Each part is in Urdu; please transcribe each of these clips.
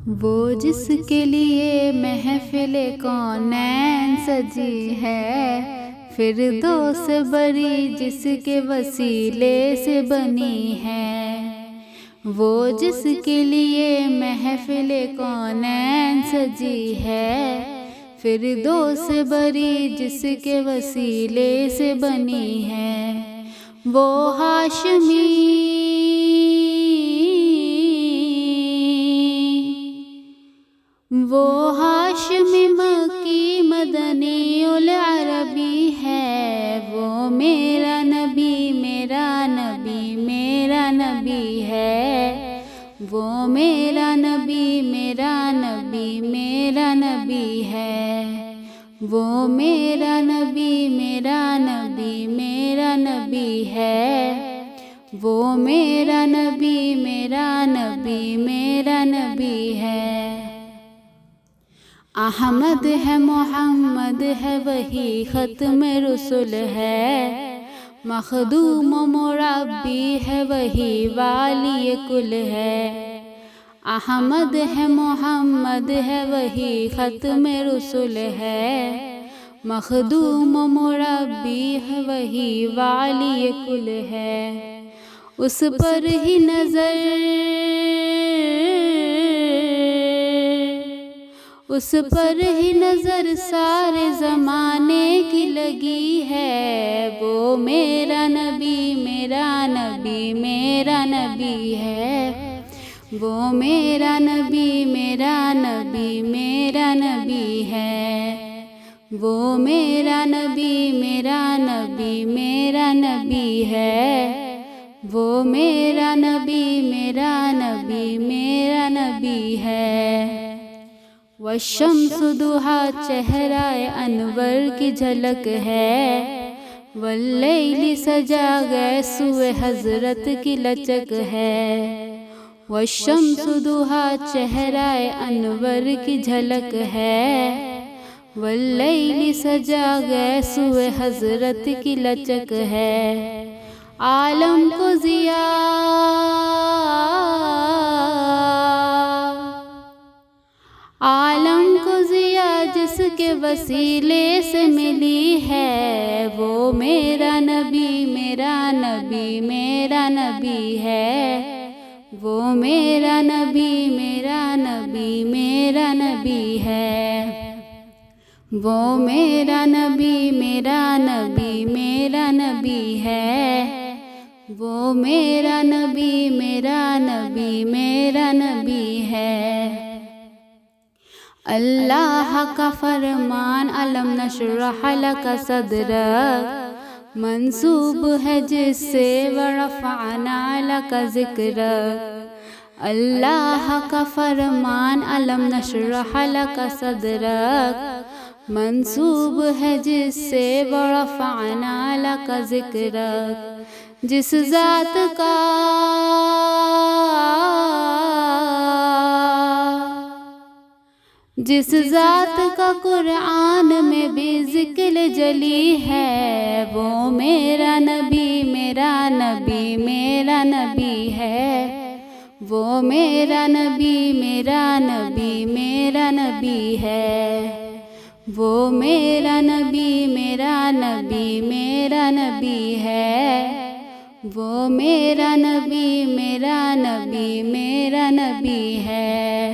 وہ جس کے لیے محفل کونین سجی ہے، فردوس بری جس کے وسیلے سے بنی ہے۔ وہ جس کے لیے محفل کونین سجی ہے، فردوس بری جس کے وسیلے سے بنی ہے۔ وہ ہاشمی مکی مدنی العربی ہے۔ وہ میرا نبی میرا نبی میرا نبی ہے۔ وہ میرا نبی میرا نبی میرا نبی ہے۔ وہ میرا نبی میرا نبی میرا نبی ہے۔ وہ میرا نبی میرا نبی میرا نبی ہے۔ احمد ہے محمد ہے وہی ختم رسول ہے۔ مخدوم و مربی ہے وہی والی کل ہے۔ احمد ہے محمد ہے وہی ختم رسول ہے۔ مخدوم و مربی ہے وہی والی کل ہے۔ اس پر ہی نظر سارے زمانے کی لگی ہے۔ وہ میرا نبی میرا نبی میرا نبی ہے۔ وہ میرا نبی میرا نبی میرا نبی ہے۔ وہ میرا نبی میرا نبی میرا نبی ہے۔ وہ میرا نبی میرا نبی میرا نبی ہے۔ والشمس ضحیٰ چہرہ انور کی جھلک ہے۔ واللیل سجا گیسوئے حضرت کی لچک ہے۔ والشمس ضحیٰ چہرہ انور کی جھلک ہے۔ واللیل سجا گیسوئے حضرت کی لچک ہے۔ عالم کو ضیا جس کے وسیلے سے ملی ہے۔ وہ میرا نبی میرا نبی میرا نبی ہے۔ وہ میرا نبی میرا نبی میرا نبی ہے۔ وہ میرا نبی میرا نبی میرا نبی ہے۔ وہ میرا نبی میرا نبی میرا نبی ہے۔ اللہ کا فرمان علم نشرح لک صدرک منسوب ہے جس سے ورفعنا لک ذکرک۔ اللہ کا فرمان علم نشرح لک صدرک منسوب ہے جس سے ورفعنا لک ذکرک۔ جس ذات کا قرآن میں بھی ذکر جلی ہے۔ وہ میرا نبی میرا نبی میرا نبی ہے۔ وہ میرا نبی میرا نبی میرا نبی ہے۔ وہ میرا نبی میرا نبی میرا نبی ہے۔ وہ میرا نبی میرا نبی میرا نبی ہے۔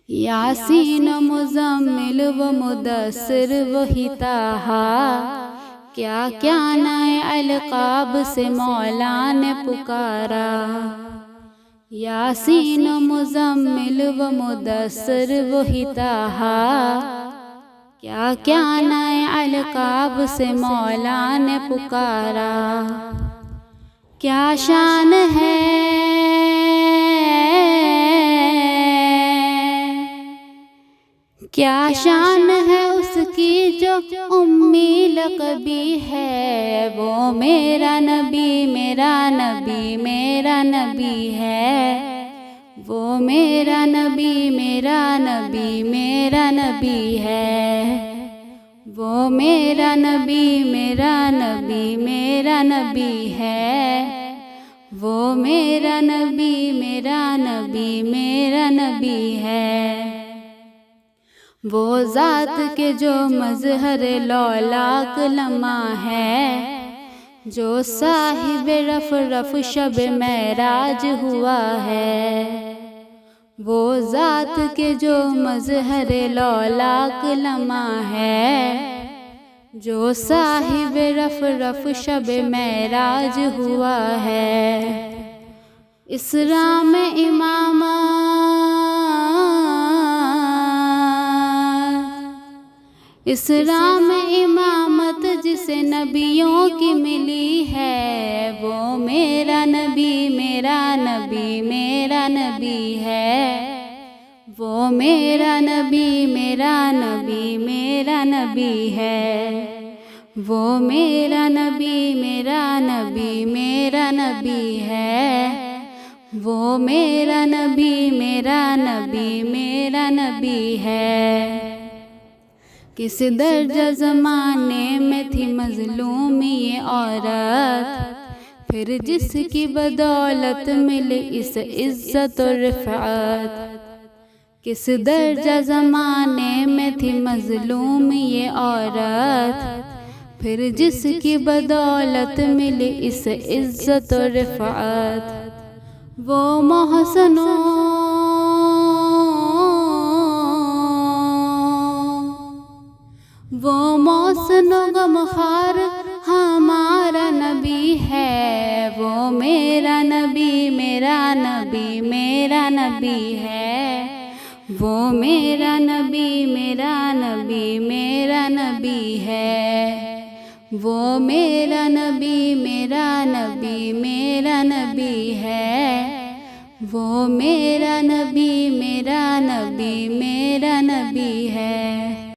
یاسین و مزمل و مدثر وہی طٰہٰ، کیا کیا نئے القاب سے مولا نے پکارا۔ یاسین و مزمل و مدثر وہی طٰہٰ، کیا کیا نئے القاب سے مولا نے پکارا۔ کیا شان ہے اس کی جو امی لقبی ہے۔ وہ میرا نبی میرا نبی میرا نبی ہے۔ وہ میرا نبی میرا نبی میرا نبی ہے۔ وہ میرا نبی میرا نبی میرا نبی ہے۔ وہ میرا نبی میرا نبی میرا نبی نبی ہے، وہ ذات کے جو مظہر لولاک لمع ہے، جو صاحب رف شب معراج ہوا ہے، وہ ذات کے جو مظہر لولاک لمع ہے، جو صاحب رف شب معراج ہوا ہے۔ اسرا میں امامت جسے نبیوں کی ملی ہے، وہ میرا نبی میرا نبی میرا نبی ہے، وہ میرا نبی میرا نبی میرا نبی ہے، وہ میرا نبی میرا نبی میرا نبی ہے، وہ میرا نبی میرا نبی میرا نبی ہے۔ کس درجہ زمانے میں تھی مظلوم یہ عورت، پھر جس کی بدولت ملی اس عزت و رفعت۔ کس درجہ زمانے میں تھی مظلوم یہ عورت، پھر جس کی بدولت ملی اس عزت و رفعت۔ وہ محسن و غمخوار ہمارا نبی ہے، وہ میرا نبی میرا نبی میرا نبی ہے، وہ میرا نبی میرا نبی میرا نبی ہے، وہ میرا نبی میرا نبی میرا نبی ہے، وہ میرا نبی میرا نبی میرا نبی ہے۔